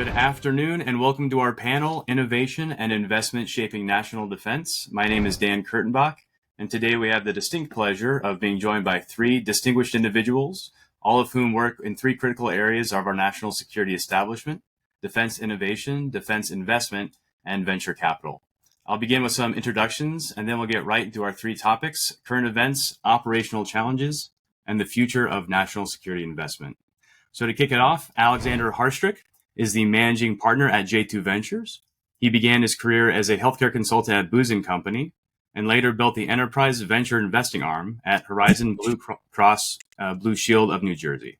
Good afternoon and welcome to our panel, Innovation and Investment Shaping National Defense. My name is Dan Kurtenbach, and today we have the distinct pleasure of being joined by three distinguished individuals, all of whom work in three critical areas of our national security establishment: defense innovation, defense investment, and venture capital. I'll begin with some introductions, and then we'll get right into our three topics: current events, operational challenges, and the future of national security investment. So to kick it off, Alexander Harstrick is the managing partner at J2 Ventures. He began his career as a healthcare consultant at Booz & Company and later built the enterprise venture investing arm at Horizon Blue Cross Blue Shield of New Jersey.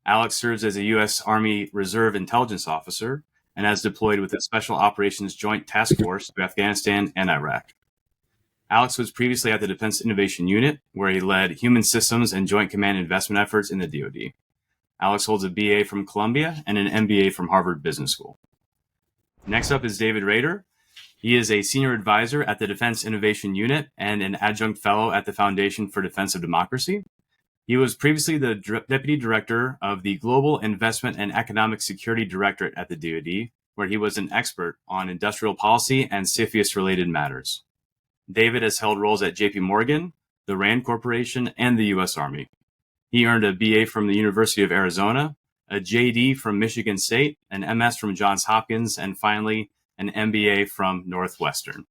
Alex serves as a U.S. Army Reserve Intelligence Officer and has deployed with the Special Operations Joint Task Force to Afghanistan and Iraq. Alex was previously at the Defense Innovation Unit, where he led human systems and joint command investment efforts in the DoD. Alex holds a BA from Columbia and an MBA from Harvard Business School. Next up is David Rader. He is a senior advisor at the Defense Innovation Unit and an adjunct fellow at the Foundation for Defense of Democracy. He was previously the deputy director of the Global Investment and Economic Security Directorate at the DoD, where he was an expert on industrial policy and CFIUS-related matters. David has held roles at JP Morgan, the RAND Corporation, and the U.S. Army. He earned a BA from the University of Arizona, a JD from Michigan State, an MS from Johns Hopkins, and finally, an MBA from Northwestern.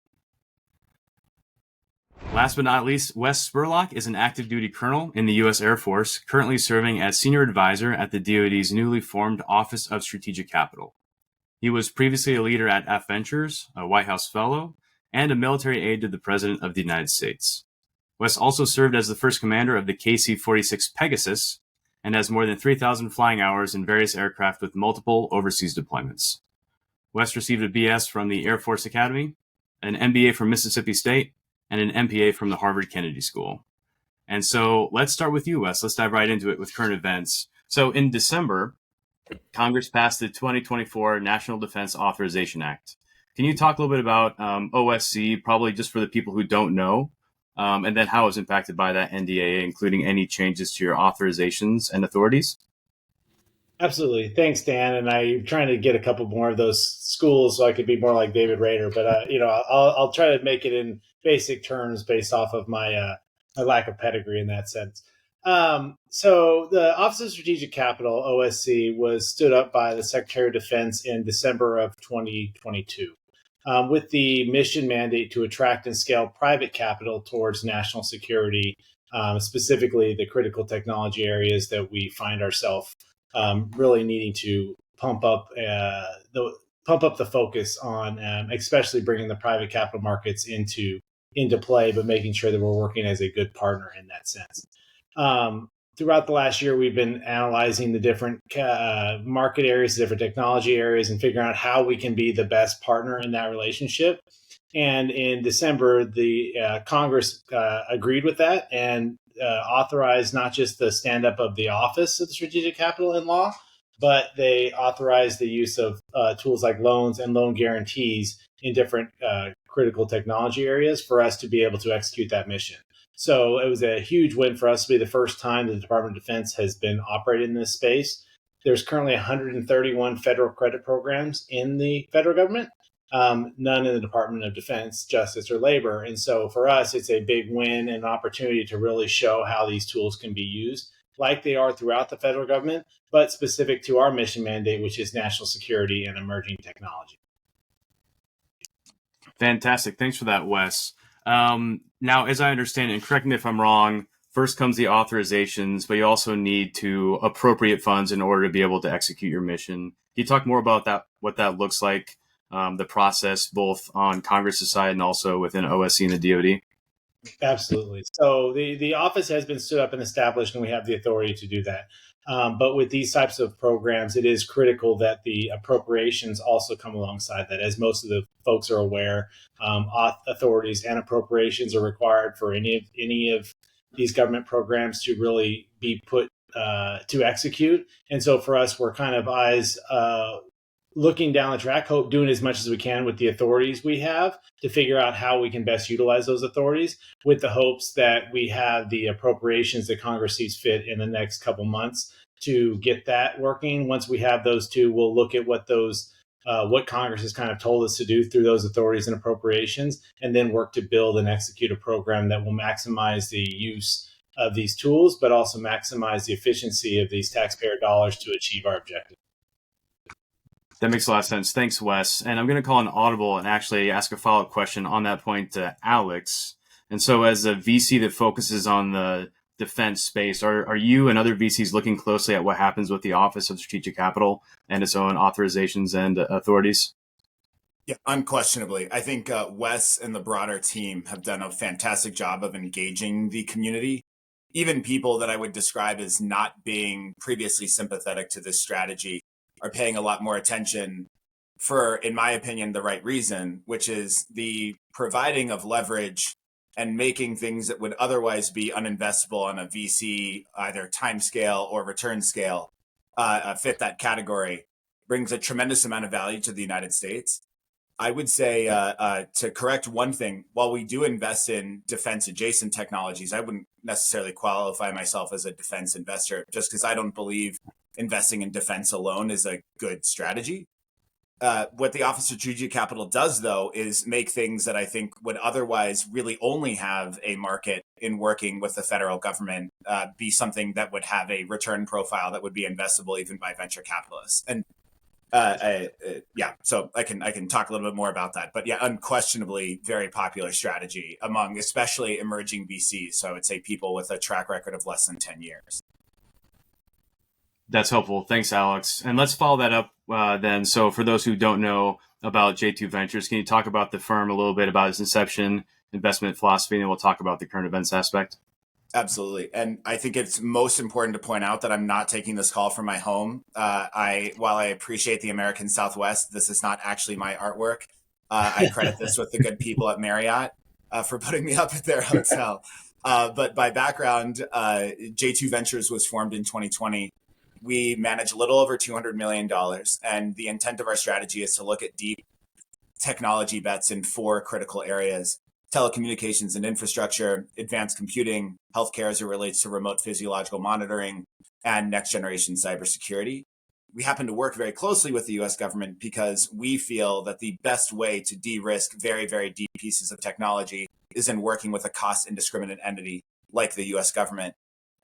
Last but not least, Wes Spurlock is an active duty colonel in the U.S. Air Force, currently serving as senior advisor at the DoD's newly formed Office of Strategic Capital. He was previously a leader at F Ventures, a White House fellow, and a military aide to the President of the United States. Wes also served as the first commander of the KC-46 Pegasus and has more than 3,000 flying hours in various aircraft with multiple overseas deployments. Wes received a BS from the Air Force Academy, an MBA from Mississippi State, and an MPA from the Harvard Kennedy School. And so let's start with you, Wes. Let's dive right into it with current events. So in December, Congress passed the 2024 National Defense Authorization Act. Can you talk a little bit about OSC, probably just for the people who don't know, and then how it was impacted by that NDAA, including any changes to your authorizations and authorities? Absolutely. Thanks, Dan. And I'm trying to get a couple more of those schools so I could be more like David Rader. But, I'll try to make it in basic terms based off of my lack of pedigree in that sense. So the Office of Strategic Capital, OSC, was stood up by the Secretary of Defense in December of 2022. With the mission mandate to attract and scale private capital towards national security, specifically the critical technology areas that we find ourselves really needing to pump up the focus on, especially bringing the private capital markets into play, but making sure that we're working as a good partner in that sense. Throughout the last year, we've been analyzing the different market areas, different technology areas, and figuring out how we can be the best partner in that relationship. And in December, the Congress agreed with that and authorized not just the stand-up of the Office of the Strategic Capital in law, but they authorized the use of tools like loans and loan guarantees in different critical technology areas for us to be able to execute that mission. So it was a huge win for us to be the first time the Department of Defense has been operating in this space. There's currently 131 federal credit programs in the federal government, none in the Department of Defense, Justice, or Labor. And so for us, it's a big win and an opportunity to really show how these tools can be used like they are throughout the federal government, but specific to our mission mandate, which is national security and emerging technology. Fantastic. Thanks for that, Wes. Now, as I understand it, and correct me if I'm wrong, first comes the authorizations, but you also need to appropriate funds in order to be able to execute your mission. Can you talk more about that, what that looks like, the process, both on Congress's side and also within OSC and the DoD? Absolutely. So the office has been stood up and established, and we have the authority to do that. But with these types of programs, it is critical that the appropriations also come alongside that. As most of the folks are aware, authorities and appropriations are required for any of these government programs to really be put to execute. And so for us, we're kind of eyes looking down the track, doing as much as we can with the authorities we have to figure out how we can best utilize those authorities, with the hopes that we have the appropriations that Congress sees fit in the next couple months to get that working. Once we have those two, we'll look at what Congress has kind of told us to do through those authorities and appropriations, and then work to build and execute a program that will maximize the use of these tools, but also maximize the efficiency of these taxpayer dollars to achieve our objective. That makes a lot of sense. Thanks, Wes. And I'm going to call an audible and actually ask a follow-up question on that point to Alex. And so as a VC that focuses on the defense space, are you and other VCs looking closely at what happens with the Office of Strategic Capital and its own authorizations and authorities? Yeah, unquestionably. I think Wes and the broader team have done a fantastic job of engaging the community. Even people that I would describe as not being previously sympathetic to this strategy are paying a lot more attention for, in my opinion, the right reason, which is the providing of leverage and making things that would otherwise be uninvestable on a VC, either time scale or return scale, fit that category, brings a tremendous amount of value to the United States. I would say, to correct one thing, while we do invest in defense adjacent technologies, I wouldn't necessarily qualify myself as a defense investor just because I don't believe investing in defense alone is a good strategy. What the Office of Strategic Capital does, though, is make things that I think would otherwise really only have a market in working with the federal government be something that would have a return profile that would be investable even by venture capitalists. And so I can talk a little bit more about that. But yeah, unquestionably, very popular strategy among especially emerging VCs. So I would say people with a track record of less than 10 years. That's helpful. Thanks, Alex. And let's follow that up then. So for those who don't know about J2 Ventures, can you talk about the firm a little bit, about its inception, investment philosophy, and then we'll talk about the current events aspect? Absolutely. And I think it's most important to point out that I'm not taking this call from my home. While I appreciate the American Southwest, this is not actually my artwork. I credit this with the good people at Marriott for putting me up at their hotel. But by background, J2 Ventures was formed in 2020. We manage a little over $200 million. And the intent of our strategy is to look at deep technology bets in 4 critical areas: telecommunications and infrastructure, advanced computing, healthcare as it relates to remote physiological monitoring, and next generation cybersecurity. We happen to work very closely with the US government because we feel that the best way to de-risk very, very deep pieces of technology is in working with a cost indiscriminate entity like the US government.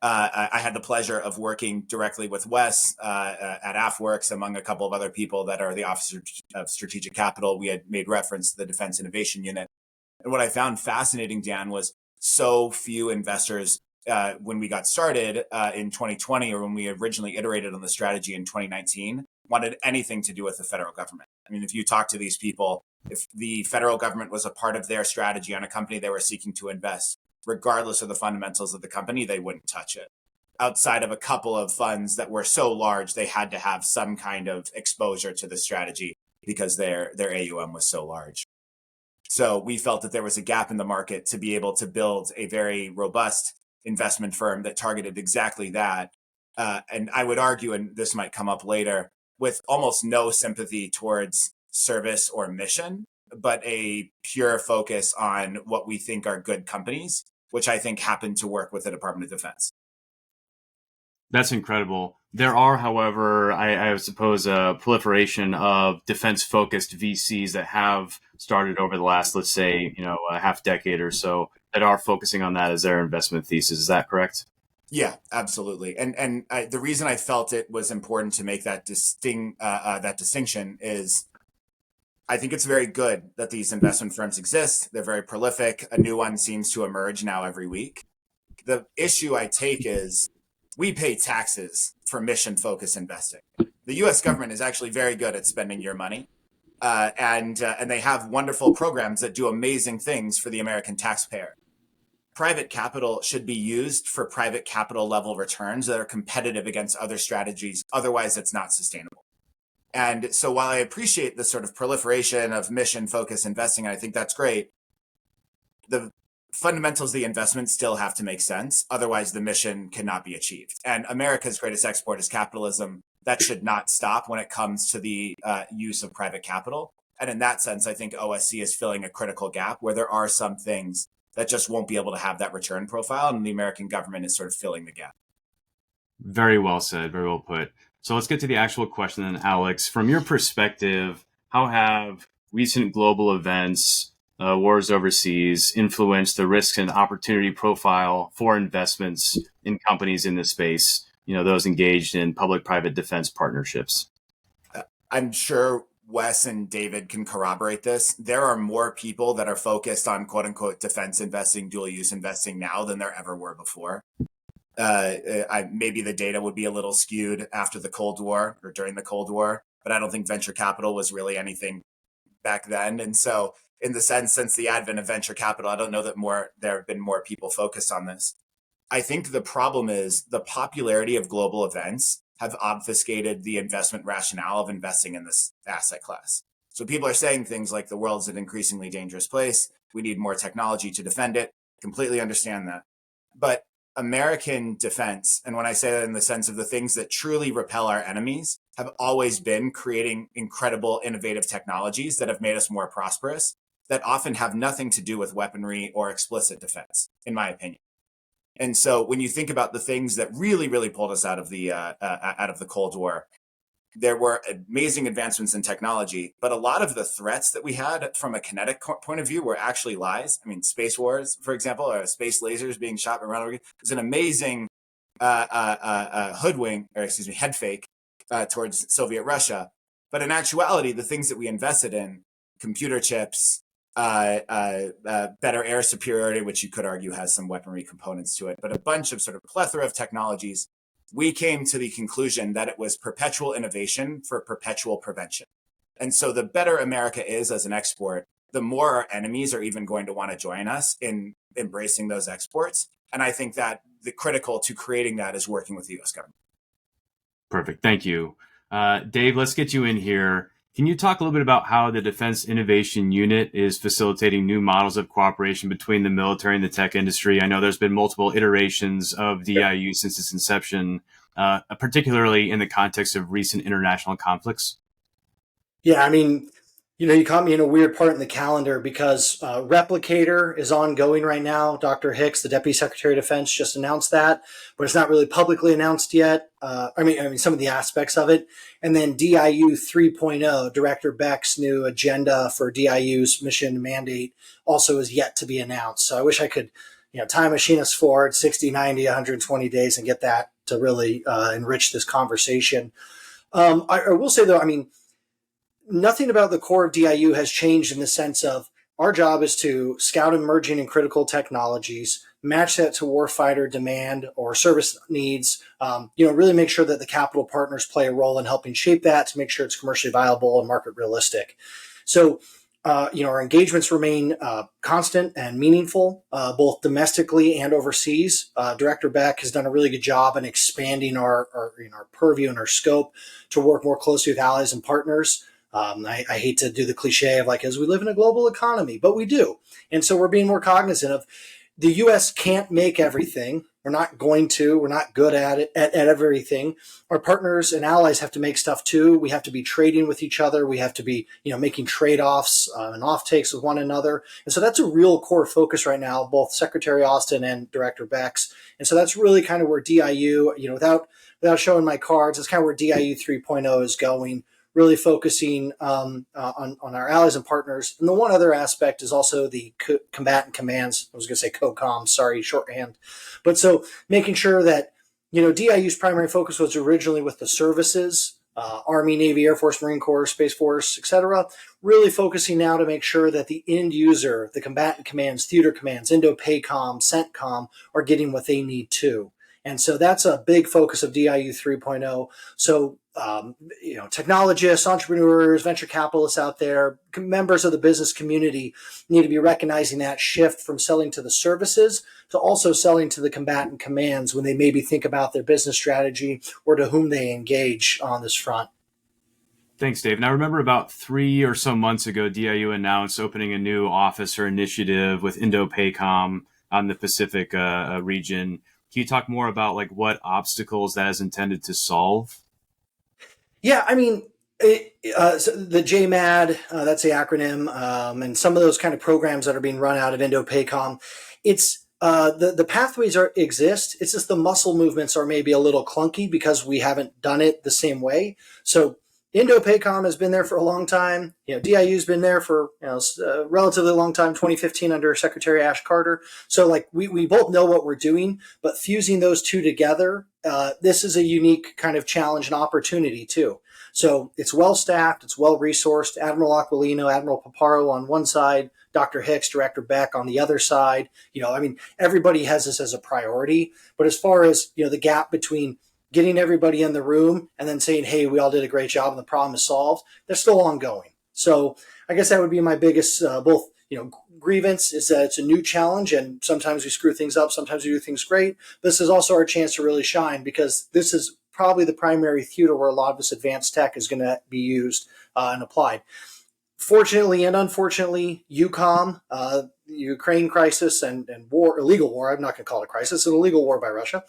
I had the pleasure of working directly with Wes at AFWorks, among a couple of other people that are the Office of Strategic Capital. We had made reference to the Defense Innovation Unit. And what I found fascinating, Dan, was so few investors when we got started in 2020, or when we originally iterated on the strategy in 2019, wanted anything to do with the federal government. I mean, if you talk to these people, if the federal government was a part of their strategy on a company they were seeking to invest, regardless of the fundamentals of the company, they wouldn't touch it. Outside of a couple of funds that were so large, they had to have some kind of exposure to the strategy because their AUM was so large. So we felt that there was a gap in the market to be able to build a very robust investment firm that targeted exactly that. And I would argue, and this might come up later, with almost no sympathy towards service or mission, but a pure focus on what we think are good companies, which I think happen to work with the Department of Defense. That's incredible. There are, however, I suppose, a proliferation of defense-focused VCs that have started over the last, let's say, a half decade or so, that are focusing on that as their investment thesis. Is that correct? Yeah, absolutely. And the reason I felt it was important to make that distinction is I think it's very good that these investment firms exist. They're very prolific. A new one seems to emerge now every week. The issue I take is we pay taxes for mission-focused investing. The U.S. government is actually very good at spending your money, and they have wonderful programs that do amazing things for the American taxpayer. Private capital should be used for private capital level returns that are competitive against other strategies. Otherwise, it's not sustainable. And so while I appreciate the sort of proliferation of mission-focused investing, and I think that's great, the fundamentals of the investment still have to make sense. Otherwise, the mission cannot be achieved. And America's greatest export is capitalism. That should not stop when it comes to the use of private capital. And in that sense, I think OSC is filling a critical gap where there are some things that just won't be able to have that return profile, and the American government is sort of filling the gap. Very well said. Very well put. So let's get to the actual question then, Alex. From your perspective, how have recent global events, wars overseas, influenced the risk and opportunity profile for investments in companies in this space? Those engaged in public-private defense partnerships. I'm sure Wes and David can corroborate this. There are more people that are focused on quote unquote defense investing, dual use investing now than there ever were before. Maybe the data would be a little skewed after the Cold War or during the Cold War, but I don't think venture capital was really anything back then. And so, in the sense, since the advent of venture capital, I don't know that there have been more people focused on this. I think the problem is the popularity of global events have obfuscated the investment rationale of investing in this asset class. So people are saying things like the world's an increasingly dangerous place. We need more technology to defend it. Completely understand that. But American defense, and when I say that in the sense of the things that truly repel our enemies, have always been creating incredible, innovative technologies that have made us more prosperous, that often have nothing to do with weaponry or explicit defense, in my opinion. And so when you think about the things that really, really pulled us out of the Cold War, there were amazing advancements in technology, but a lot of the threats that we had from a kinetic point of view were actually lies. I mean, space wars, for example, or space lasers being shot around. It was an amazing head fake towards Soviet Russia. But in actuality, the things that we invested in, computer chips, better air superiority, which you could argue has some weaponry components to it, but a bunch of sort of plethora of technologies, we came to the conclusion that it was perpetual innovation for perpetual prevention. And so the better America is as an export, the more our enemies are even going to want to join us in embracing those exports. And I think that the critical to creating that is working with the U.S. government. Perfect. Thank you. Dave, let's get you in here. Can you talk a little bit about how the Defense Innovation Unit is facilitating new models of cooperation between the military and the tech industry? I know there's been multiple iterations of DIU since its inception, particularly in the context of recent international conflicts. Yeah, I mean, you caught me in a weird part in the calendar because Replicator is ongoing right now. Dr. Hicks, the Deputy Secretary of Defense, just announced that, but it's not really publicly announced yet. I mean, some of the aspects of it. And then DIU 3.0, Director Beck's new agenda for DIU's mission mandate also is yet to be announced. So I wish I could, time machine us forward 60, 90, 120 days and get that to really enrich this conversation. I will say, though, I mean, nothing about the core of DIU has changed in the sense of our job is to scout emerging and critical technologies, match that to warfighter demand or service needs, really make sure that the capital partners play a role in helping shape that to make sure it's commercially viable and market realistic. So, our engagements remain constant and meaningful, both domestically and overseas. Director Beck has done a really good job in expanding our purview and our scope to work more closely with allies and partners. I hate to do the cliche of as we live in a global economy, but we do. And so we're being more cognizant of the U.S. can't make everything. We're not going to. We're not good at it, at everything. Our partners and allies have to make stuff too. We have to be trading with each other. We have to be, making trade-offs and off-takes with one another. And so that's a real core focus right now, both Secretary Austin and Director Beck's. And so that's really kind of where DIU, without showing my cards, that's kind of where DIU 3.0 is going. Really focusing on our allies and partners. And the one other aspect is also the combatant commands. I was going to say COCOM, sorry, shorthand. But so making sure that, DIU's primary focus was originally with the services, Army, Navy, Air Force, Marine Corps, Space Force, etc. Really focusing now to make sure that the end user, the combatant commands, theater commands, INDOPACOM, CENTCOM are getting what they need too. And so that's a big focus of DIU 3.0. So, technologists, entrepreneurs, venture capitalists out there, members of the business community need to be recognizing that shift from selling to the services to also selling to the combatant commands when they maybe think about their business strategy or to whom they engage on this front. Thanks, Dave. And I remember about 3 or so months ago, DIU announced opening a new office or initiative with INDOPACOM on the Pacific region. Can you talk more about what obstacles that is intended to solve? Yeah, I mean, so the JMAD, that's the acronym, and some of those kind of programs that are being run out of INDOPACOM, it's The pathways exist. It's just the muscle movements are maybe a little clunky because we haven't done it the same way. So Indo-PACOM has been there for a long time. DIU's been there for a relatively long time, 2015 under Secretary Ash Carter. So like we both know what we're doing, but fusing those two together, this is a unique kind of challenge and opportunity too. So it's well staffed, it's well resourced. Admiral Aquilino, Admiral Paparo on one side, Dr. Hicks, Director Beck on the other side. Everybody has this as a priority. But as far as the gap between getting everybody in the room and then saying, hey, we all did a great job and the problem is solved, they're still ongoing. So I guess that would be my biggest grievance, is that it's a new challenge and sometimes we screw things up, sometimes we do things great. This is also our chance to really shine, because this is probably the primary theater where a lot of this advanced tech is going to be used and applied. Fortunately and unfortunately, EUCOM, the Ukraine crisis and war, illegal war, I'm not going to call it a crisis, an illegal war by Russia.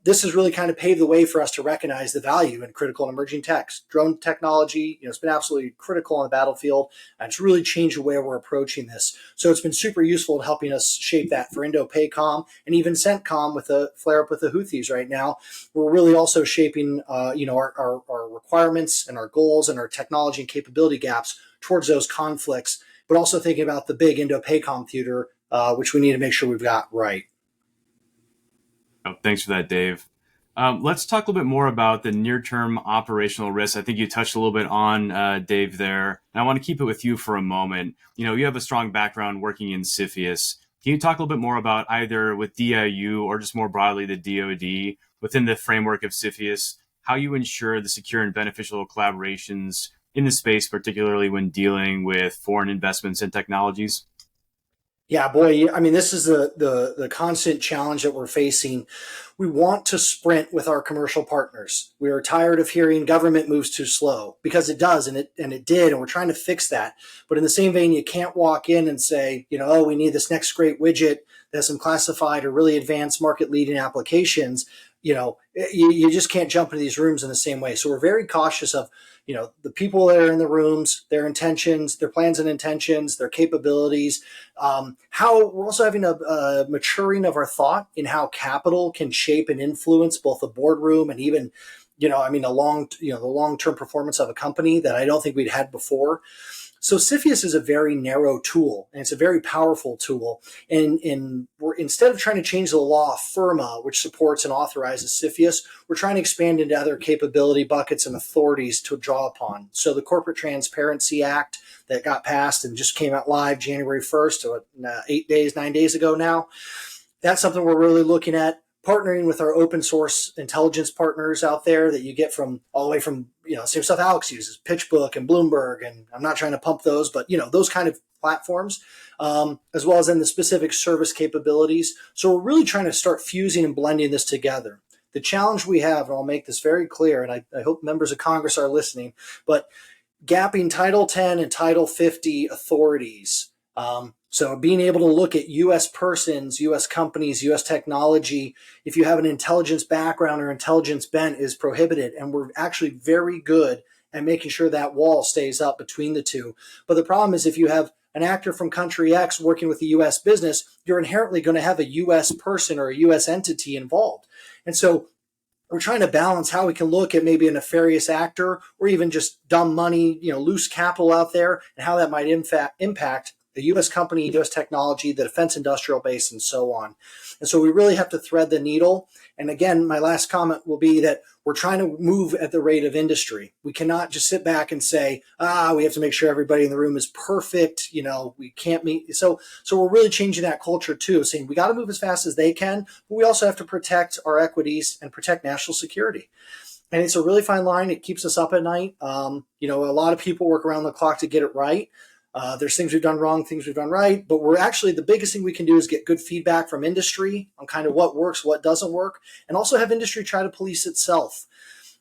This has really kind of paved the way for us to recognize the value in critical and emerging techs. Drone technology, it's been absolutely critical on the battlefield, and it's really changed the way we're approaching this. So it's been super useful in helping us shape that for Indo-PACOM and even CENTCOM with the flare up with the Houthis right now. We're really also shaping, our requirements and our goals and our technology and capability gaps towards those conflicts, but also thinking about the big Indo-PACOM theater, which we need to make sure we've got right. Oh, thanks for that, Dave. Let's talk a little bit more about the near-term operational risks. I think you touched a little bit on, Dave, there. And I want to keep it with you for a moment. You have a strong background working in CFIUS. Can you talk a little bit more about either with DIU or just more broadly the DoD within the framework of CFIUS, how you ensure the secure and beneficial collaborations in the space, particularly when dealing with foreign investments and technologies? Yeah, boy, this is the constant challenge that we're facing. We want to sprint with our commercial partners. We are tired of hearing government moves too slow, because it does, and it did, and we're trying to fix that. But in the same vein, you can't walk in and say, we need this next great widget that has some classified or really advanced market-leading applications. You just can't jump into these rooms in the same way. So we're very cautious of, the people that are in the rooms, their intentions, their plans and intentions, their capabilities. How we're also having a maturing of our thought in how capital can shape and influence both the boardroom and even, the long-term performance of a company that I don't think we'd had before. So CFIUS is a very narrow tool, and it's a very powerful tool. And we're, instead of trying to change the law of FIRMA, which supports and authorizes CFIUS, we're trying to expand into other capability buckets and authorities to draw upon. So the Corporate Transparency Act that got passed and just came out live January 1st, so 9 days ago now, that's something we're really looking at. Partnering with our open source intelligence partners out there that you get from all the way from, same stuff Alex uses, PitchBook and Bloomberg, and I'm not trying to pump those, but, those kind of platforms, as well as in the specific service capabilities. So we're really trying to start fusing and blending this together. The challenge we have, and I'll make this very clear, and I hope members of Congress are listening, but gapping Title 10 and Title 50 authorities. So being able to look at U.S. persons, U.S. companies, U.S. technology, if you have an intelligence background or intelligence bent, is prohibited. And we're actually very good at making sure that wall stays up between the two. But the problem is if you have an actor from country X working with a U.S. business, you're inherently going to have a U.S. person or a U.S. entity involved. And so we're trying to balance how we can look at maybe a nefarious actor or even just dumb money, loose capital out there, and how that might impact the U.S. company, U.S. technology, the defense industrial base, and so on. And so we really have to thread the needle. And again, my last comment will be that we're trying to move at the rate of industry. We cannot just sit back and say, we have to make sure everybody in the room is perfect. We can't meet. So we're really changing that culture too, saying we got to move as fast as they can, but we also have to protect our equities and protect national security. And it's a really fine line. It keeps us up at night. A lot of people work around the clock to get it right. There's things we've done wrong, things we've done right, but we're actually, the biggest thing we can do is get good feedback from industry on kind of what works, what doesn't work, and also have industry try to police itself.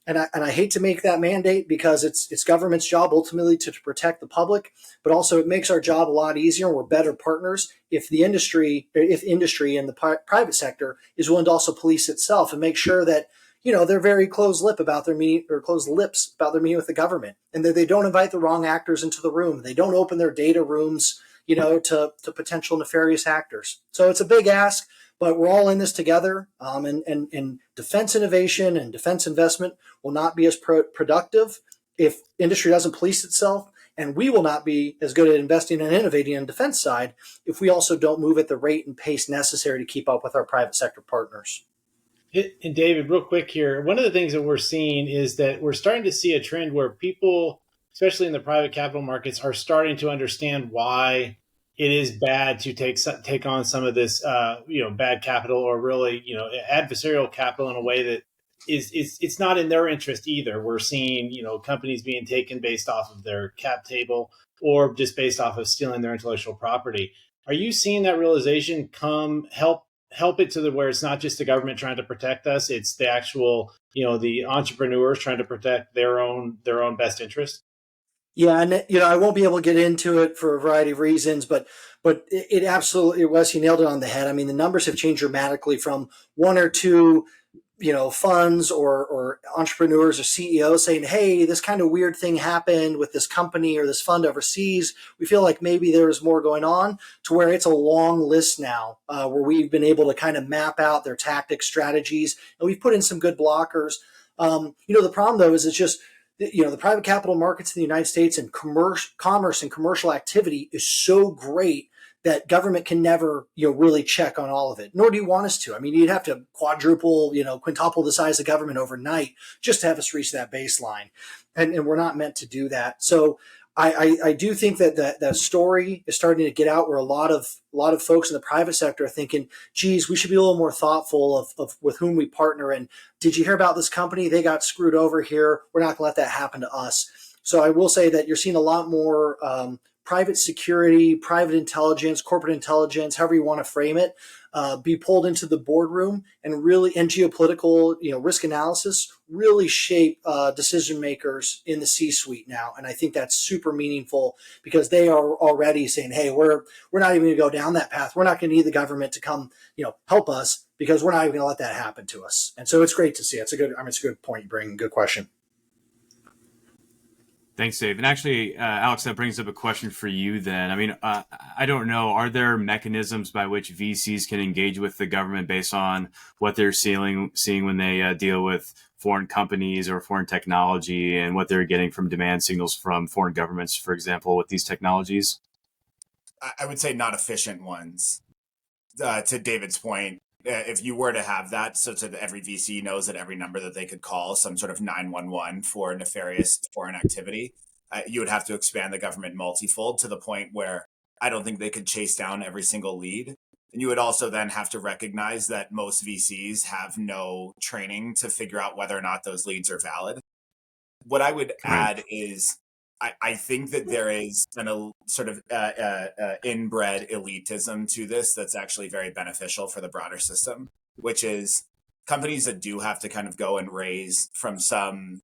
And I hate to make that mandate because it's government's job ultimately to protect the public, but also it makes our job a lot easier and we're better partners if industry and the private sector is willing to also police itself and make sure that they're very closed-lipped about their meeting with the government, and that they don't invite the wrong actors into the room. They don't open their data rooms, to potential nefarious actors. So it's a big ask, but we're all in this together. And defense innovation and defense investment will not be as productive if industry doesn't police itself. And we will not be as good at investing and innovating on the defense side if we also don't move at the rate and pace necessary to keep up with our private sector partners. And David, real quick here, one of the things that we're seeing is that we're starting to see a trend where people, especially in the private capital markets, are starting to understand why it is bad to take on some of this, bad capital, or really, adversarial capital in a way that it's not in their interest either. We're seeing, companies being taken based off of their cap table or just based off of stealing their intellectual property. Are you seeing that realization help it to where it's not just the government trying to protect us, it's the actual, the entrepreneurs trying to protect their own best interest? Yeah, and I won't be able to get into it for a variety of reasons, but it absolutely was. He nailed it on the head. I mean, the numbers have changed dramatically from one or two, funds or entrepreneurs or CEOs saying, "Hey, this kind of weird thing happened with this company or this fund overseas. We feel like maybe there is more going on," to where it's a long list now, where we've been able to kind of map out their tactics, strategies, and we've put in some good blockers. The problem though is it's just, the private capital markets in the United States and commerce and commercial activity is so great that government can never, really check on all of it, nor do you want us to. I mean, you'd have to quadruple, quintuple the size of government overnight just to have us reach that baseline. And we're not meant to do that. So I do think that story is starting to get out where a lot of folks in the private sector are thinking, geez, we should be a little more thoughtful of with whom we partner. And did you hear about this company? They got screwed over here. We're not going to let that happen to us. So I will say that you're seeing a lot more private security, private intelligence, corporate intelligence, however you want to frame it, be pulled into the boardroom and geopolitical, risk analysis really shape decision makers in the C-suite now. And I think that's super meaningful because they are already saying, hey, we're not even going to go down that path. We're not going to need the government to come, help us because we're not even going to let that happen to us. And so it's great to see. It's a good point you bring. Good question. Thanks, Dave. And actually, Alex, that brings up a question for you then. I mean, I don't know, are there mechanisms by which VCs can engage with the government based on what they're seeing when they deal with foreign companies or foreign technology and what they're getting from demand signals from foreign governments, for example, with these technologies? I would say not efficient ones. To David's point, if you were to have that, so that every VC knows at every number that they could call some sort of 911 for nefarious foreign activity, you would have to expand the government multifold to the point where I don't think they could chase down every single lead. And you would also then have to recognize that most VCs have no training to figure out whether or not those leads are valid. What I would add is I think that there is a sort of inbred elitism to this that's actually very beneficial for the broader system, which is companies that do have to kind of go and raise from some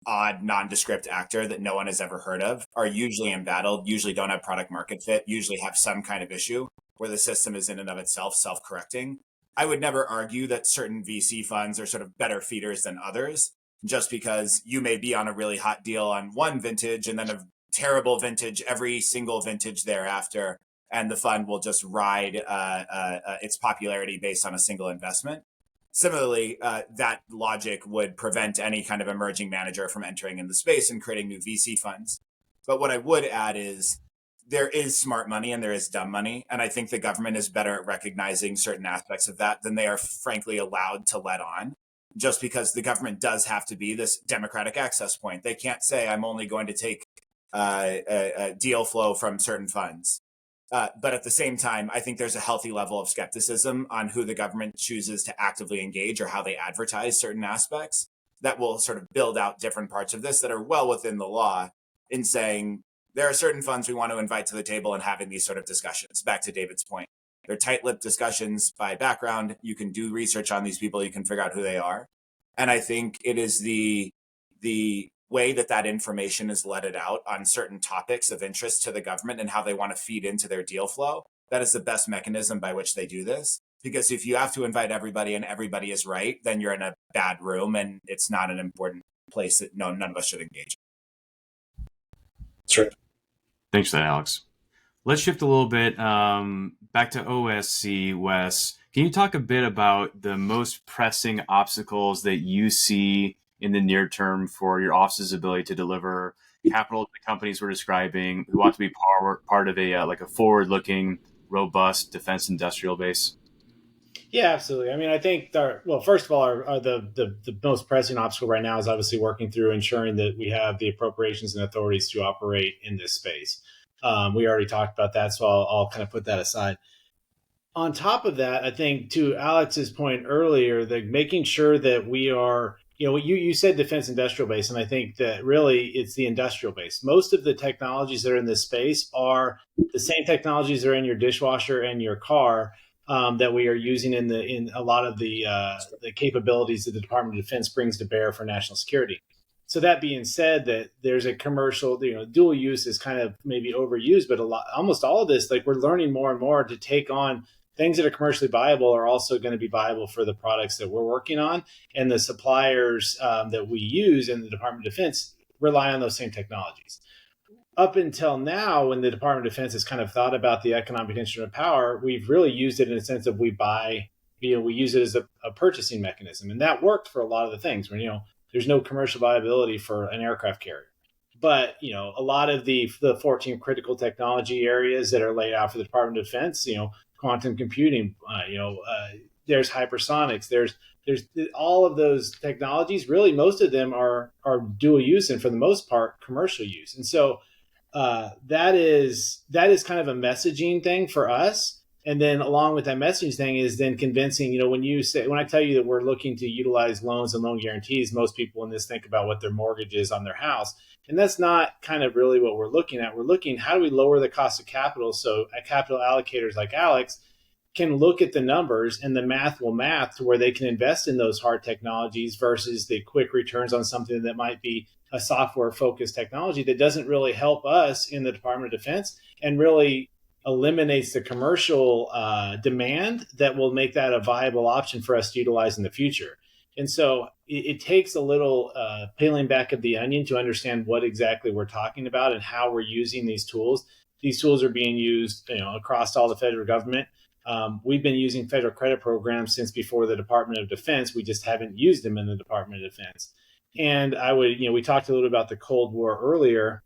odd nondescript actor that no one has ever heard of are usually embattled, usually don't have product market fit, usually have some kind of issue where the system is in and of itself self-correcting. I would never argue that certain VC funds are sort of better feeders than others, just because you may be on a really hot deal on one vintage and then a terrible vintage every single vintage thereafter, and the fund will just ride its popularity based on a single investment. Similarly, that logic would prevent any kind of emerging manager from entering in the space and creating new VC funds. But what I would add is there is smart money and there is dumb money. And I think the government is better at recognizing certain aspects of that than they are frankly allowed to let on. Just because the government does have to be this democratic access point. They can't say, I'm only going to take a deal flow from certain funds. But at the same time, I think there's a healthy level of skepticism on who the government chooses to actively engage or how they advertise certain aspects that will sort of build out different parts of this that are well within the law in saying there are certain funds we want to invite to the table and having these sort of discussions. Back to David's point. They're tight-lipped discussions by background. You can do research on these people. You can figure out who they are. And I think it is the way that information is letted out on certain topics of interest to the government and how they want to feed into their deal flow. That is the best mechanism by which they do this. Because if you have to invite everybody and everybody is right, then you're in a bad room and it's not an important place that none of us should engage. That's right. Thanks for that, Alex. Let's shift a little bit back to OSC, Wes. Can you talk a bit about the most pressing obstacles that you see in the near term for your office's ability to deliver capital to the companies we're describing who want to be part of a like a forward-looking, robust defense industrial base? Yeah, absolutely. I mean, I think first of all, the most pressing obstacle right now is obviously working through ensuring that we have the appropriations and authorities to operate in this space. We already talked about that, so I'll kind of put that aside. On top of that, I think to Alex's point earlier, making sure that we are, you said defense industrial base, and I think that really it's the industrial base. Most of the technologies that are in this space are the same technologies that are in your dishwasher and your car, that we are using in a lot of the capabilities that the Department of Defense brings to bear for national security. So that being said, that there's a commercial, dual use is kind of maybe overused, but almost all of this, like we're learning more and more to take on things that are commercially viable are also going to be viable for the products that we're working on, and the suppliers that we use in the Department of Defense rely on those same technologies. Up until now, when the Department of Defense has kind of thought about the economic instrument of power, we've really used it in a sense of we use it as a purchasing mechanism. And that worked for a lot of the things when, there's no commercial viability for an aircraft carrier. But, a lot of the 14 critical technology areas that are laid out for the Department of Defense, quantum computing, there's hypersonics, there's all of those technologies. Really, most of them are dual use and for the most part commercial use. And so that is kind of a messaging thing for us. And then along with that messaging thing is then convincing, when I tell you that we're looking to utilize loans and loan guarantees, most people in this think about what their mortgage is on their house. And that's not kind of really what we're looking at. We're looking, how do we lower the cost of capital so capital allocators like Alex can look at the numbers and the math will math to where they can invest in those hard technologies versus the quick returns on something that might be a software focused technology that doesn't really help us in the Department of Defense and really eliminates the commercial demand that will make that a viable option for us to utilize in the future. And so it takes a little peeling back of the onion to understand what exactly we're talking about and how we're using these tools. These tools are being used, across all the federal government. We've been using federal credit programs since before the Department of Defense. We just haven't used them in the Department of Defense. And we talked a little about the Cold War earlier.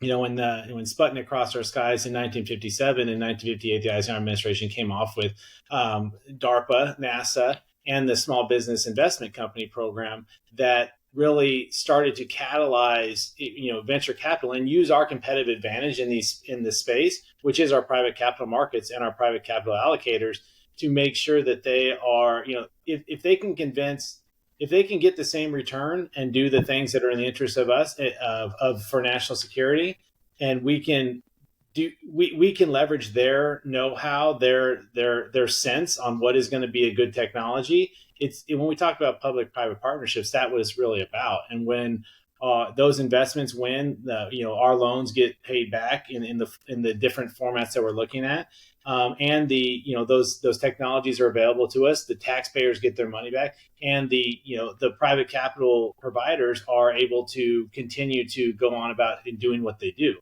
When Sputnik crossed our skies in 1957 and 1958, the Eisenhower administration came off with DARPA, NASA, and the Small Business Investment Company program that really started to catalyze, venture capital and use our competitive advantage in this space, which is our private capital markets and our private capital allocators, to make sure that they are, if they can get the same return and do the things that are in the interest of us for national security, and we can leverage their know-how, their sense on what is going to be a good technology. When we talk about public-private partnerships, that was really about. And when those investments, our loans get paid back in the different formats that we're looking at, and those technologies are available to us, the taxpayers get their money back, and the private capital providers are able to continue to go on about doing what they do.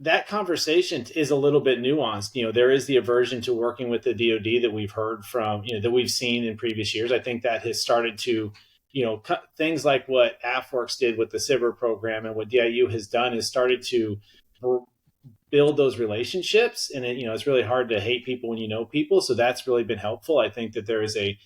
That conversation is a little bit nuanced. There is the aversion to working with the DoD that we've heard from, that we've seen in previous years. I think that has started to, things like what AFWorks did with the SIBR program and what DIU has done is started to build those relationships. And it's really hard to hate people when you know people. So that's really been helpful. I think that there is a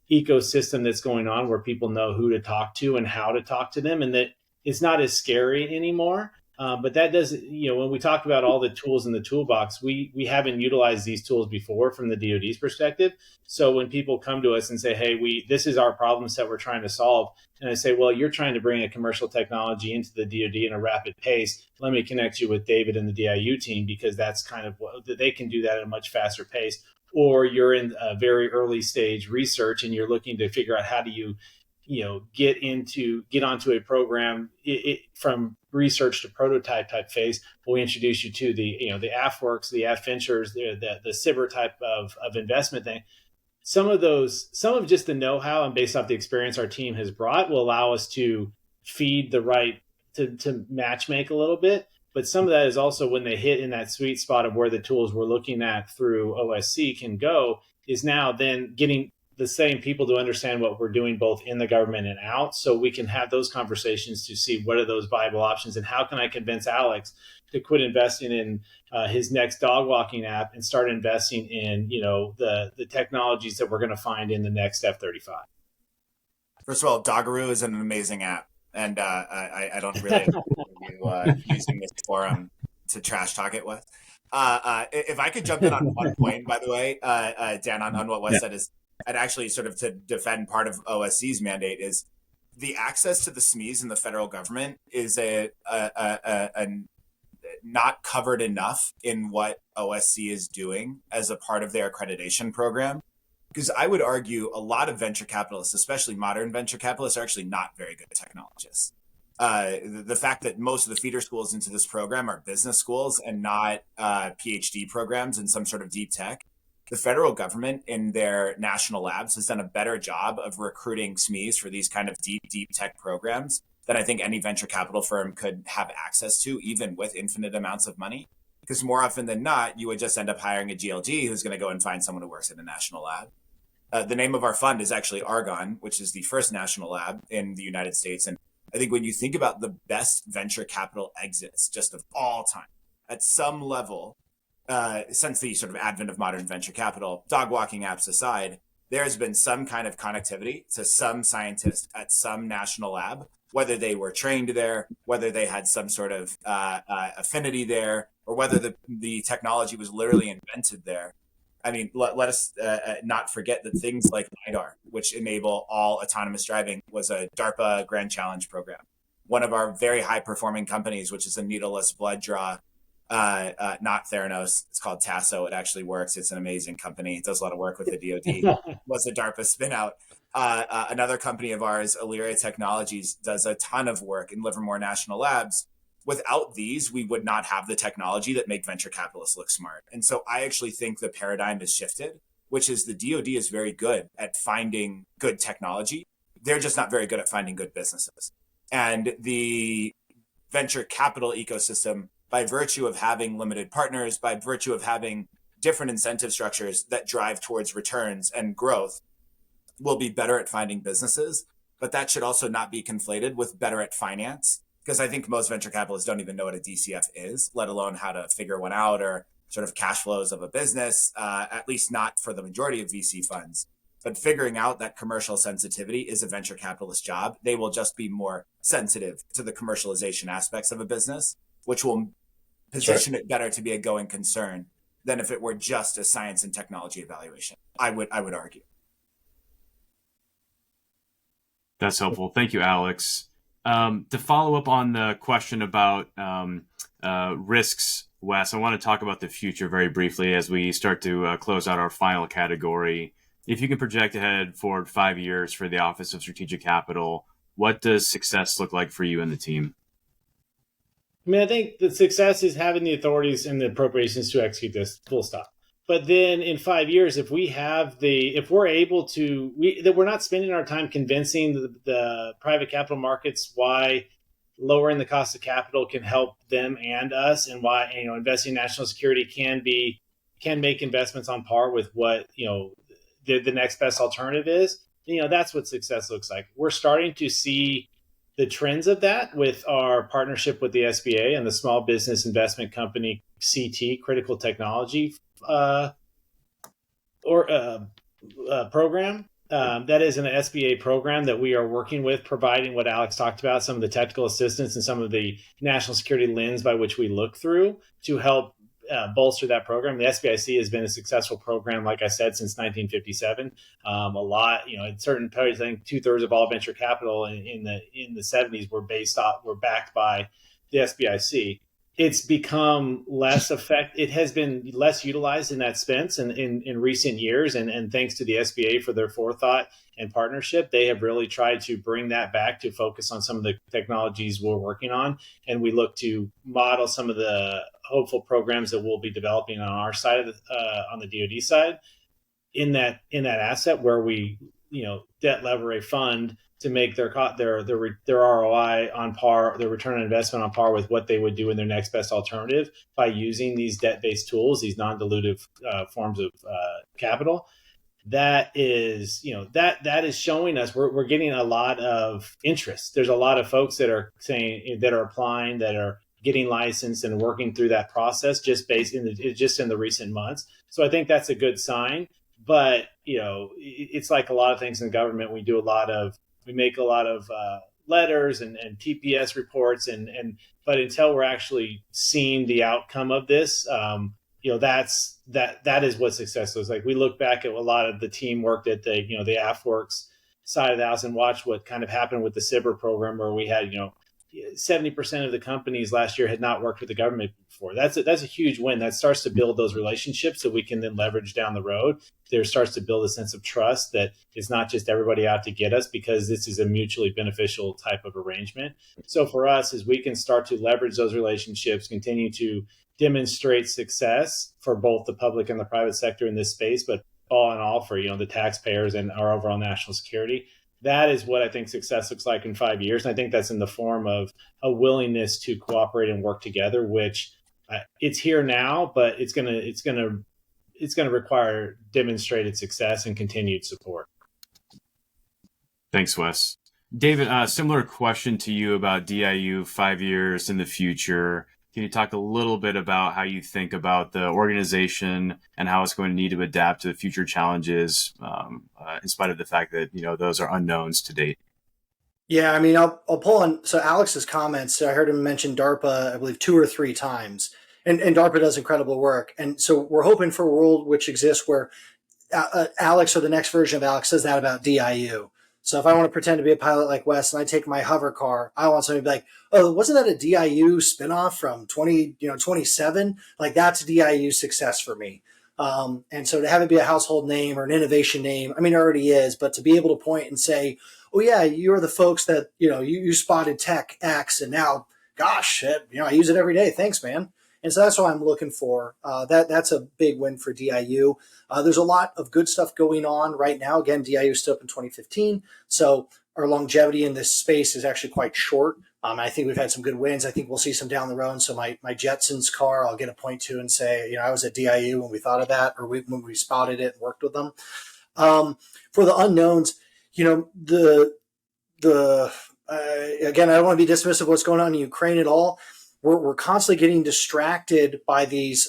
ecosystem that's going on where people know who to talk to and how to talk to them, and that it's not as scary anymore. But that doesn't, when we talk about all the tools in the toolbox, we haven't utilized these tools before from the DoD's perspective. So when people come to us and say, hey, this is our problem set we're trying to solve. And I say, well, you're trying to bring a commercial technology into the DoD in a rapid pace. Let me connect you with David and the DIU team, because that's kind of what they can do that at a much faster pace. Or you're in a very early stage research and you're looking to figure out how do you get onto a program from research to prototype type phase. We introduce you to the AFWorks, the AFVentures, the SIBR type of investment thing. Some of just the know-how and based off the experience our team has brought will allow us to feed the right to match make a little bit. But some of that is also when they hit in that sweet spot of where the tools we're looking at through OSC can go, is now then getting the same people to understand what we're doing both in the government and out, so we can have those conversations to see what are those viable options and how can I convince Alex to quit investing in his next dog walking app and start investing in the technologies that we're going to find in the next F-35. First of all, Doggeroo is an amazing app, and I don't really you using this forum to trash talk it with. If I could jump in on one point, by the way, Dan, on what Wes said, is and actually sort of to defend part of OSC's mandate is the access to the SMEs in the federal government is a not covered enough in what OSC is doing as a part of their accreditation program. Because I would argue a lot of venture capitalists, especially modern venture capitalists, are actually not very good technologists. The fact that most of the feeder schools into this program are business schools and not PhD programs in some sort of deep tech. The federal government in their national labs has done a better job of recruiting SMEs for these kind of deep tech programs than I think any venture capital firm could have access to, even with infinite amounts of money. Because more often than not, you would just end up hiring a GLD who's going to go and find someone who works in a national lab. The name of our fund is actually Argonne, which is the first national lab in the United States. And I think when you think about the best venture capital exits just of all time, at some level, since the sort of advent of modern venture capital, dog walking apps aside, there has been some kind of connectivity to some scientist at some national lab, whether they were trained there, whether they had some sort of affinity there, or whether the technology was literally invented there. I mean, let us not forget that things like LiDAR, which enable all autonomous driving, was a DARPA Grand Challenge program. One of our very high-performing companies, which is a needleless blood draw, not Theranos, it's called Tasso. It actually works. It's an amazing company. It does a lot of work with the DoD. Was a DARPA spin-out. Another company of ours, Illyria Technologies, does a ton of work in Livermore National Labs. Without these, we would not have the technology that make venture capitalists look smart. And so I actually think the paradigm has shifted, which is the DoD is very good at finding good technology. They're just not very good at finding good businesses. And the venture capital ecosystem, by virtue of having limited partners, by virtue of having different incentive structures that drive towards returns and growth, will be better at finding businesses. But that should also not be conflated with better at finance. Because I think most venture capitalists don't even know what a DCF is, let alone how to figure one out or sort of cash flows of a business, at least not for the majority of VC funds. But figuring out that commercial sensitivity is a venture capitalist job. They will just be more sensitive to the commercialization aspects of a business, which will position it better to be a going concern than if it were just a science and technology evaluation, I would argue. That's helpful. Thank you, Alex. To follow up on the question about risks, Wes, I want to talk about the future very briefly as we start to close out our final category. If you can project ahead forward 5 years for the Office of Strategic Capital, what does success look like for you and the team? I mean, I think the success is having the authorities and the appropriations to execute this, full stop. But then in 5 years, if we're able to, that we're not spending our time convincing the private capital markets why lowering the cost of capital can help them and us, and why investing in national security can make investments on par with what the next best alternative is. That's what success looks like. We're starting to see the trends of that with our partnership with the SBA and the Small Business Investment Company CT Critical Technology program. That is an SBA program that we are working with, providing what Alex talked about, some of the technical assistance and some of the national security lens by which we look through to help bolster that program. The SBIC has been a successful program, like I said, since 1957. A lot, in certain periods, I think 2/3 of all venture capital in the 70s were backed by the SBIC. It's become less effective. It has been less utilized in that sense in recent years. And thanks to the SBA for their forethought and partnership, they have really tried to bring that back to focus on some of the technologies we're working on. And we look to model some of the hopeful programs that we'll be developing on our side of on the DoD side in that asset, where we debt lever a fund to make their ROI on par, their return on investment on par with what they would do in their next best alternative by using these debt-based tools, these non-dilutive forms of capital. That is, that is showing us we're getting a lot of interest. There's a lot of folks that are applying, that are getting licensed and working through that process just in the recent months. So I think that's a good sign. But it's like a lot of things in government. We make a lot of letters and TPS reports, but until we're actually seeing the outcome of this, that is what success looks like. We look back at a lot of the team worked at the AFWorks side of the house and watched what kind of happened with the SIBR program, where we had 70% of the companies last year had not worked with the government before. That's a huge win. That starts to build those relationships that we can then leverage down the road. There starts to build a sense of trust that it's not just everybody out to get us, because this is a mutually beneficial type of arrangement. So for us, as we can start to leverage those relationships, continue to demonstrate success for both the public and the private sector in this space, but all in all for the taxpayers and our overall national security. That is what I think success looks like in 5 years. And I think that's in the form of a willingness to cooperate and work together, which it's here now, but it's going to require demonstrated success and continued support. Thanks, Wes. David, similar question to you about DIU 5 years in the future. Can you talk a little bit about how you think about the organization and how it's going to need to adapt to future challenges, in spite of the fact that those are unknowns to date? Yeah, I mean, I'll pull on Alex's comments. I heard him mention DARPA, I believe 2 or 3 times, and DARPA does incredible work. And so we're hoping for a world which exists where Alex, or the next version of Alex, says that about DIU. So if I want to pretend to be a pilot like Wes and I take my hover car, I want somebody to be like, oh, wasn't that a DIU spinoff from 27? Like, that's DIU success for me. And so to have it be a household name or an innovation name, I mean, it already is, but to be able to point and say, oh yeah, you're the folks that, you spotted tech X, and now, gosh, I use it every day. Thanks, man. And so that's what I'm looking for. That's a big win for DIU. There's a lot of good stuff going on right now. Again, DIU stood up in 2015. So our longevity in this space is actually quite short. I think we've had some good wins. I think we'll see some down the road. So my Jetsons car, I'll get a point to and say, I was at DIU when we thought of that, or when we spotted it and worked with them. For the unknowns, again, I don't want to be dismissive of what's going on in Ukraine at all. We're constantly getting distracted by these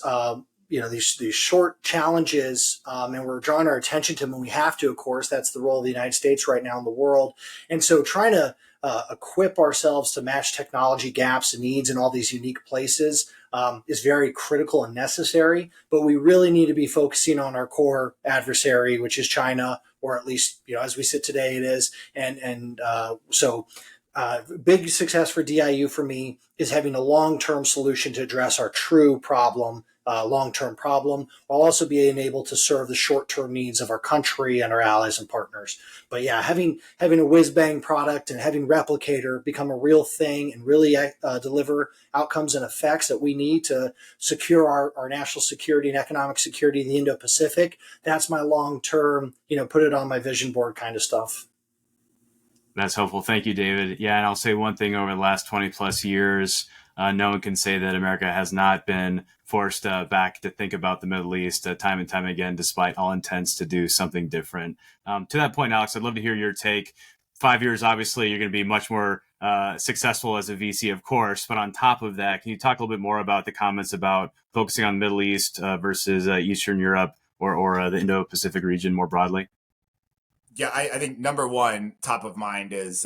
short challenges, and we're drawing our attention to them when we have to. Of course, that's the role of the United States right now in the world. And so trying to equip ourselves to match technology gaps and needs in all these unique places is very critical and necessary. But we really need to be focusing on our core adversary, which is China, or at least, as we sit today, it is. So big success for DIU for me is having a long-term solution to address our true problem, long-term problem, while also being able to serve the short-term needs of our country and our allies and partners. But yeah, having a whiz-bang product and having Replicator become a real thing and really deliver outcomes and effects that we need to secure our national security and economic security in the Indo-Pacific, that's my long-term, put it on my vision board kind of stuff. That's helpful. Thank you, David. Yeah, and I'll say one thing: over the last 20 plus years, no one can say that America has not been forced back to think about the Middle East time and time again, despite all intents to do something different. To that point, Alex, I'd love to hear your take. 5 years, obviously, you're going to be much more successful as a VC, of course. But on top of that, can you talk a little bit more about the comments about focusing on the Middle East versus Eastern Europe or the Indo-Pacific region more broadly? Yeah, I think number one, top of mind, is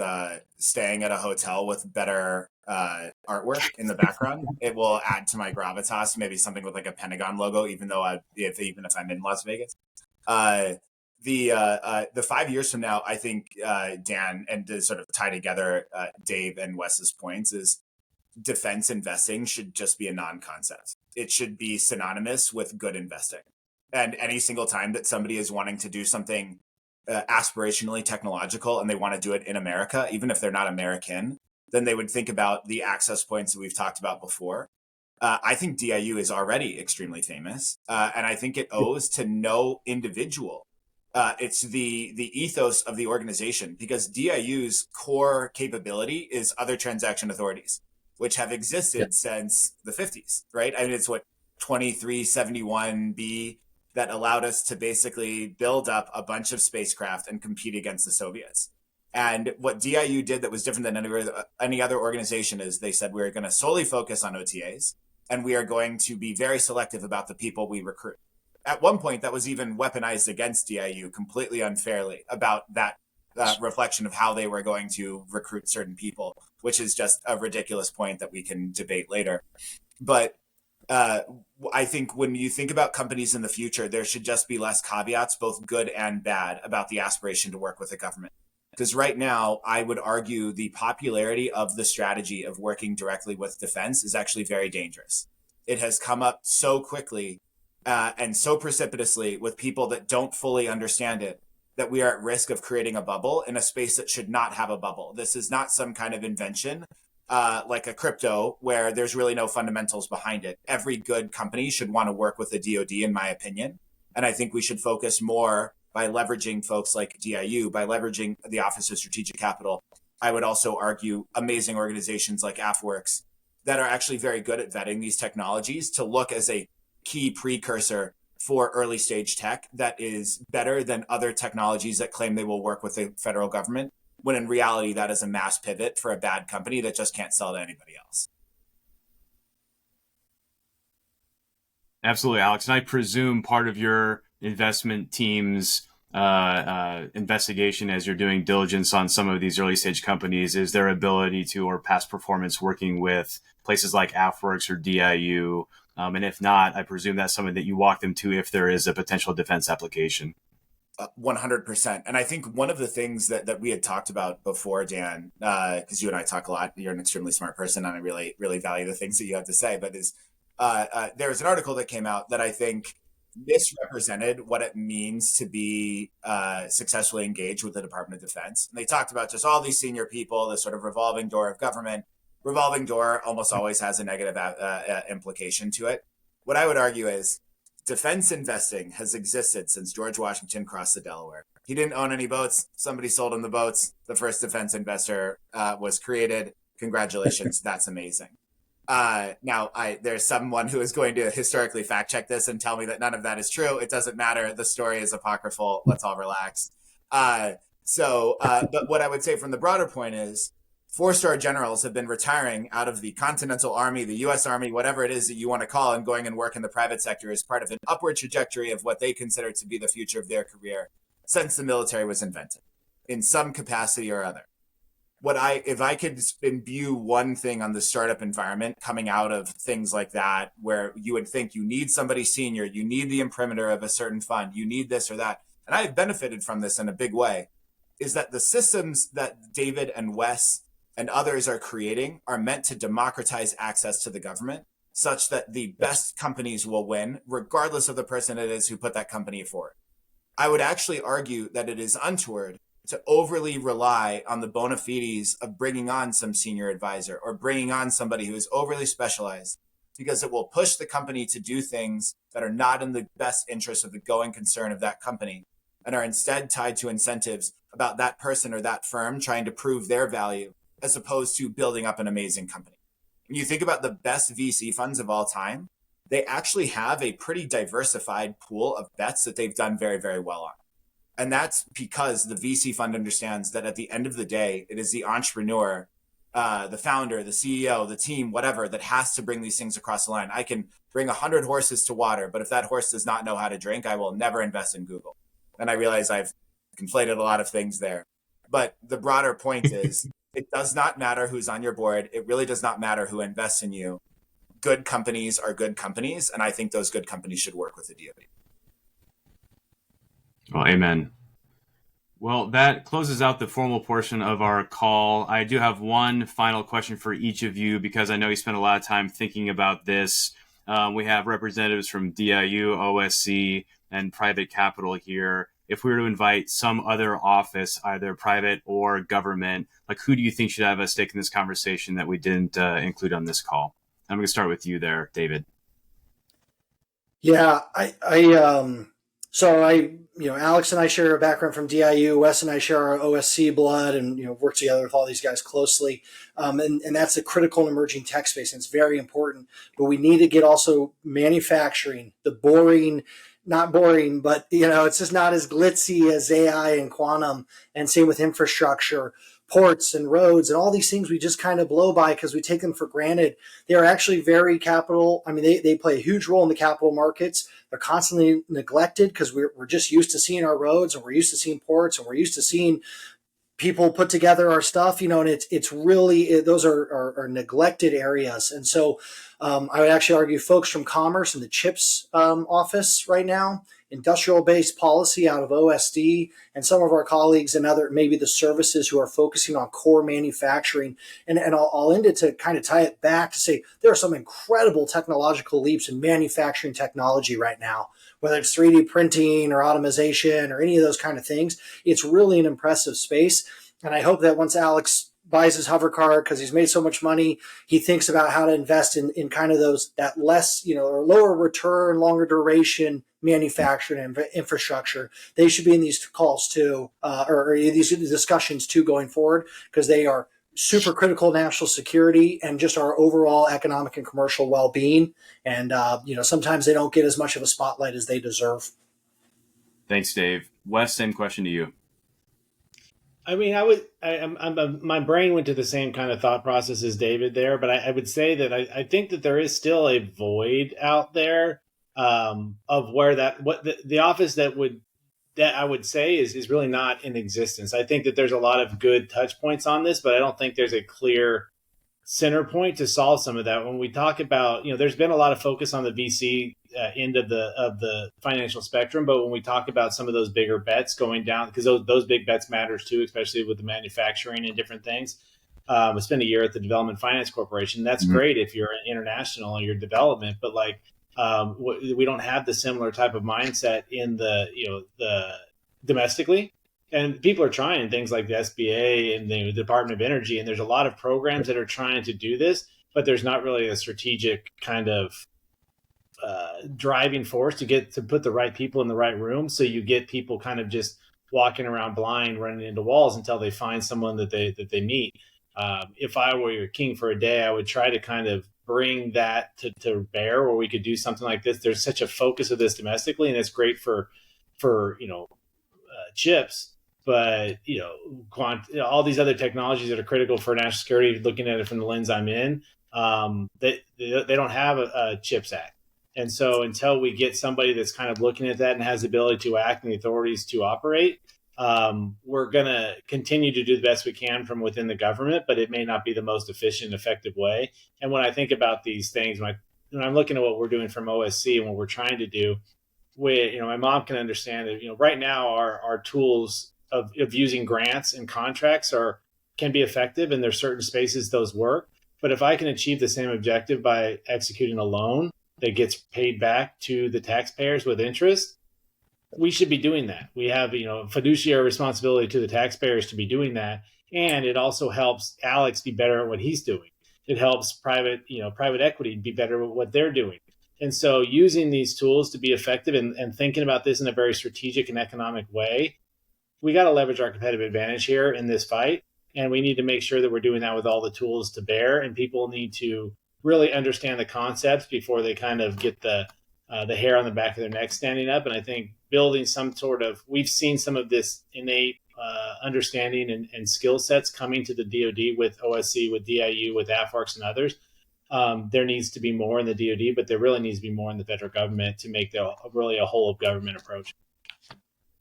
staying at a hotel with better artwork in the background. It will add to my gravitas. Maybe something with like a Pentagon logo, even if I'm in Las Vegas. The 5 years from now, I think Dan, and to sort of tie together Dave and Wes's points, is defense investing should just be a non-concept. It should be synonymous with good investing. And any single time that somebody is wanting to do something aspirationally technological and they want to do it in America, even if they're not American, then they would think about the access points that we've talked about before. I think DIU is already extremely famous, and I think it owes to no individual It's the ethos of the organization, because DIU's core capability is other transaction authorities, which have existed since the 50s, right? I mean, it's what 2371B that allowed us to basically build up a bunch of spacecraft and compete against the Soviets. And what DIU did that was different than any other organization is they said, we're going to solely focus on OTAs, and we are going to be very selective about the people we recruit. At one point, that was even weaponized against DIU completely unfairly about that reflection of how they were going to recruit certain people, which is just a ridiculous point that we can debate later. But I think when you think about companies in the future, there should just be less caveats, both good and bad, about the aspiration to work with the government. Because right now, I would argue the popularity of the strategy of working directly with defense is actually very dangerous. It has come up so quickly and so precipitously with people that don't fully understand it, that we are at risk of creating a bubble in a space that should not have a bubble. This is not some kind of invention like a crypto where there's really no fundamentals behind it. Every good company should want to work with the DoD, in my opinion. And I think we should focus more by leveraging folks like DIU, by leveraging the Office of Strategic Capital. I would also argue amazing organizations like AFWorks that are actually very good at vetting these technologies to look as a key precursor for early stage tech that is better than other technologies that claim they will work with the federal government, when in reality, that is a mass pivot for a bad company that just can't sell to anybody else. Absolutely, Alex. And I presume part of your investment team's investigation as you're doing diligence on some of these early stage companies is their ability to, or past performance working with places like AFWorks or DIU. And if not, I presume that's something that you walk them to if there is a potential defense application. 100%. And I think one of the things that we had talked about before, Dan, because you and I talk a lot, you're an extremely smart person, and I really, really value the things that you have to say, but is there was an article that came out that I think misrepresented what it means to be successfully engaged with the Department of Defense. And they talked about just all these senior people, this sort of revolving door of government. Revolving door almost always has a negative implication to it. What I would argue is defense investing has existed since George Washington crossed the Delaware. He didn't own any boats. Somebody sold him the boats. The first defense investor was created. Congratulations. That's amazing. Now, there's someone who is going to historically fact check this and tell me that none of that is true. It doesn't matter. The story is apocryphal. Let's all relax. But what I would say from the broader point is, 4-star generals have been retiring out of the Continental Army, the U.S. Army, whatever it is that you want to call, and going and work in the private sector as part of an upward trajectory of what they consider to be the future of their career since the military was invented in some capacity or other. If I could imbue one thing on the startup environment coming out of things like that, where you would think you need somebody senior, you need the imprimatur of a certain fund, you need this or that, and I have benefited from this in a big way, is that the systems that David and Wes and others are creating are meant to democratize access to the government such that the best companies will win, regardless of the person it is who put that company forward. I would actually argue that it is untoward to overly rely on the bona fides of bringing on some senior advisor or bringing on somebody who is overly specialized, because it will push the company to do things that are not in the best interest of the going concern of that company and are instead tied to incentives about that person or that firm trying to prove their value, as opposed to building up an amazing company. When you think about the best VC funds of all time, they actually have a pretty diversified pool of bets that they've done very, very well on. And that's because the VC fund understands that at the end of the day, it is the entrepreneur, the founder, the CEO, the team, whatever, that has to bring these things across the line. I can bring 100 horses to water, but if that horse does not know how to drink, I will never invest in Google. And I realize I've conflated a lot of things there. But the broader point is, it does not matter who's on your board. It really does not matter who invests in you. Good companies are good companies, and I think those good companies should work with the DoD. Well, amen. Well, that closes out the formal portion of our call. I do have one final question for each of you, because I know you spent a lot of time thinking about this. We have representatives from DIU, OSC, and private capital here. If we were to invite some other office, either private or government, like who do you think should have a stake in this conversation that we didn't include on this call? I'm going to start with you there, David. Yeah, So Alex and I share a background from DIU. Wes and I share our OSC blood, and work together with all these guys closely. And that's a critical and emerging tech space, and it's very important. But we need to get also manufacturing, the boring, not boring, but it's just not as glitzy as AI and quantum. And same with infrastructure, ports and roads, and all these things we just kind of blow by because we take them for granted. They are actually very capital. I mean, they play a huge role in the capital markets. They're constantly neglected because we're just used to seeing our roads, and we're used to seeing ports, and we're used to seeing people put together our stuff, and it's really, those are neglected areas. And so I would actually argue folks from commerce and the CHIPS office right now, industrial based policy out of OSD, and some of our colleagues and other, maybe the services who are focusing on core manufacturing. And I'll end it to kind of tie it back to say there are some incredible technological leaps in manufacturing technology right now, whether it's 3D printing or automation or any of those kind of things. It's really an impressive space. And I hope that once Alex buys his hover car because he's made so much money, he thinks about how to invest in kind of that less, or lower return, longer duration manufacturing and infrastructure. They should be in these calls too, or these discussions too going forward, because they are super critical to national security and just our overall economic and commercial well-being. And, sometimes they don't get as much of a spotlight as they deserve. Thanks, Dave. Wes, same question to you. I mean, my brain went to the same kind of thought process as David there, but I would say that I think that there is still a void out there of where the office that I would say is really not in existence. I think that there's a lot of good touch points on this, but I don't think there's a clear center point to solve some of that. When we talk about, there's been a lot of focus on the VC end of the financial spectrum, but when we talk about some of those bigger bets going down, because those big bets matters too, especially with the manufacturing and different things. I spent a year at the Development Finance Corporation. That's great if you're international in your development, but we don't have the similar type of mindset in the domestically. And people are trying things like the SBA and the Department of Energy, and there's a lot of programs that are trying to do this, but there's not really a strategic kind of driving force to put the right people in the right room. So you get people kind of just walking around blind, running into walls until they find someone that they meet. If I were your king for a day, I would try to kind of bring that to bear where we could do something like this. There's such a focus of this domestically, and it's great for chips. But all these other technologies that are critical for national security, looking at it from the lens I'm in, they don't have a CHIPS Act. And so until we get somebody that's kind of looking at that and has the ability to act and the authorities to operate, we're going to continue to do the best we can from within the government, but it may not be the most efficient, effective way. And when I think about these things, when I'm looking at what we're doing from OSC and what we're trying to do, my mom can understand that, right now our tools of using grants and contracts can be effective, and there's certain spaces those work. But if I can achieve the same objective by executing a loan that gets paid back to the taxpayers with interest, we should be doing that. We have, fiduciary responsibility to the taxpayers to be doing that. And it also helps Alex be better at what he's doing. It helps private equity be better at what they're doing. And so using these tools to be effective and thinking about this in a very strategic and economic way, we got to leverage our competitive advantage here in this fight. And we need to make sure that we're doing that with all the tools to bear. And people need to really understand the concepts before they kind of get the hair on the back of their neck standing up. And I think building we've seen some of this innate understanding and skill sets coming to the DoD with OSC, with DIU, with AFARCS and others. There needs to be more in the DoD, but there really needs to be more in the federal government to make really a whole of government approach.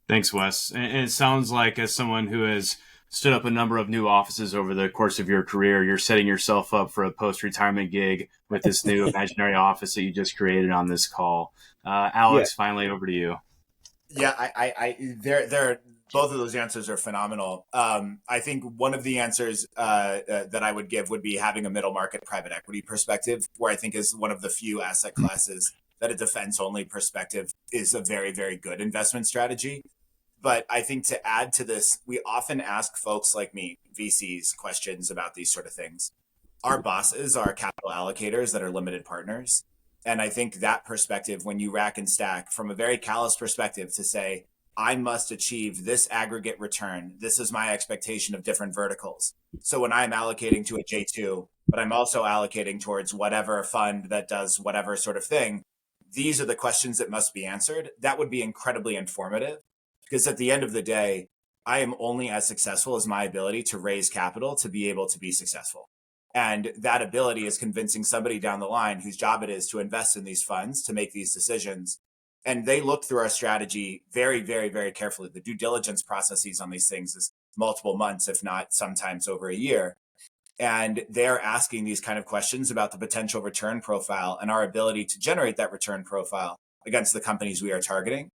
Thanks, Wes. And it sounds like, as someone who has stood up a number of new offices over the course of your career, you're setting yourself up for a post-retirement gig with this new imaginary office that you just created on this call. Alex, finally over to you. Yeah, there. Both of those answers are phenomenal. I think one of the answers that I would give would be having a middle market private equity perspective, where I think is one of the few asset classes that a defense-only perspective is a very, very good investment strategy. But I think to add to this, we often ask folks like me, VCs, questions about these sort of things. Our bosses are capital allocators that are limited partners. And I think that perspective, when you rack and stack from a very callous perspective to say, I must achieve this aggregate return. This is my expectation of different verticals. So when I'm allocating to a J2, but I'm also allocating towards whatever fund that does whatever sort of thing, these are the questions that must be answered. That would be incredibly informative, because at the end of the day, I am only as successful as my ability to raise capital to be able to be successful. And that ability is convincing somebody down the line whose job it is to invest in these funds to make these decisions. And they look through our strategy very, very, very carefully. The due diligence processes on these things is multiple months, if not sometimes over a year. And they're asking these kind of questions about the potential return profile and our ability to generate that return profile against the companies we are targeting.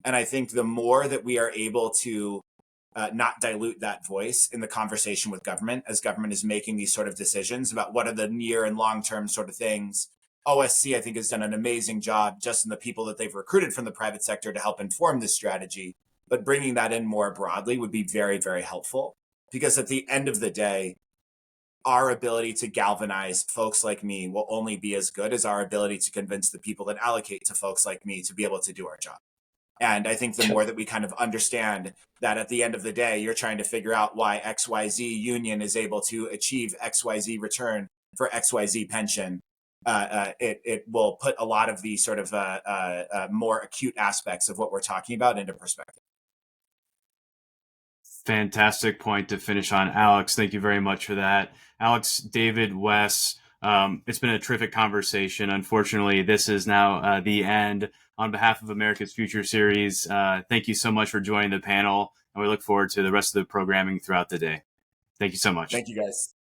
And I think the more that we are able to not dilute that voice in the conversation with government, as government is making these sort of decisions about what are the near and long-term sort of things. OSC, I think, has done an amazing job just in the people that they've recruited from the private sector to help inform this strategy. But bringing that in more broadly would be very, very helpful, because at the end of the day, our ability to galvanize folks like me will only be as good as our ability to convince the people that allocate to folks like me to be able to do our job. And I think the more that we kind of understand that at the end of the day, you're trying to figure out why XYZ union is able to achieve XYZ return for XYZ pension, it will put a lot of the sort of more acute aspects of what we're talking about into perspective. Fantastic point to finish on, Alex. Thank you very much for that. Alex, David, Wes, it's been a terrific conversation. Unfortunately, this is now the end. On behalf of America's Future Series, thank you so much for joining the panel, and we look forward to the rest of the programming throughout the day. Thank you so much. Thank you, guys.